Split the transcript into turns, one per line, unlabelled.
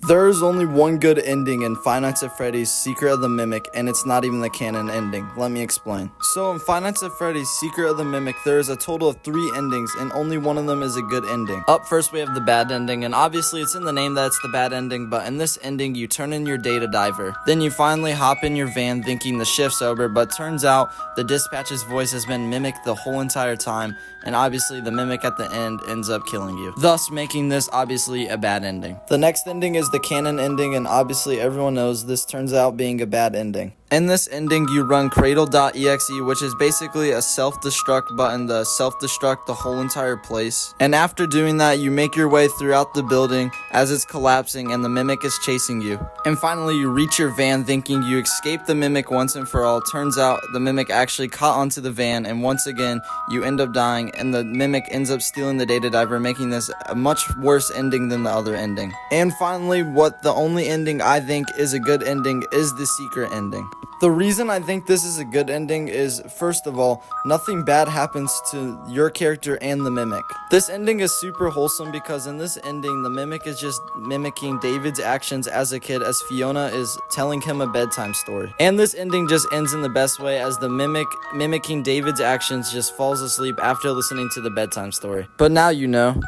There is only one good ending in Five Nights at Freddy's Secret of the Mimic, and it's not even the canon ending. Let me explain. So in Five Nights at Freddy's Secret of the Mimic, there is a total of 3 endings, and only one of them is a good ending. Up first we have the bad ending, and obviously it's in the name that it's the bad ending, but in this ending you turn in your data diver. Then you finally hop in your van thinking the shift's over, but turns out the dispatcher's voice has been mimicked the whole entire time, and obviously the mimic at the end ends up killing you, thus making this obviously a bad ending. The next ending is the canon ending, and obviously everyone knows this turns out being a bad ending. In this ending, you run cradle.exe, which is basically a self-destruct button to self-destruct the whole entire place. And after doing that, you make your way throughout the building as it's collapsing and the mimic is chasing you. And finally, you reach your van thinking you escaped the mimic once and for all. Turns out the mimic actually caught onto the van, and once again, you end up dying, and the mimic ends up stealing the data diver, making this a much worse ending than the other ending. And finally, the only ending I think is a good ending is the secret ending. The reason I think this is a good ending is, first of all, nothing bad happens to your character and the mimic. This ending is super wholesome because in this ending, the mimic is just mimicking David's actions as a kid as Fiona is telling him a bedtime story. And this ending just ends in the best way as the mimic mimicking David's actions just falls asleep after listening to the bedtime story. But now you know.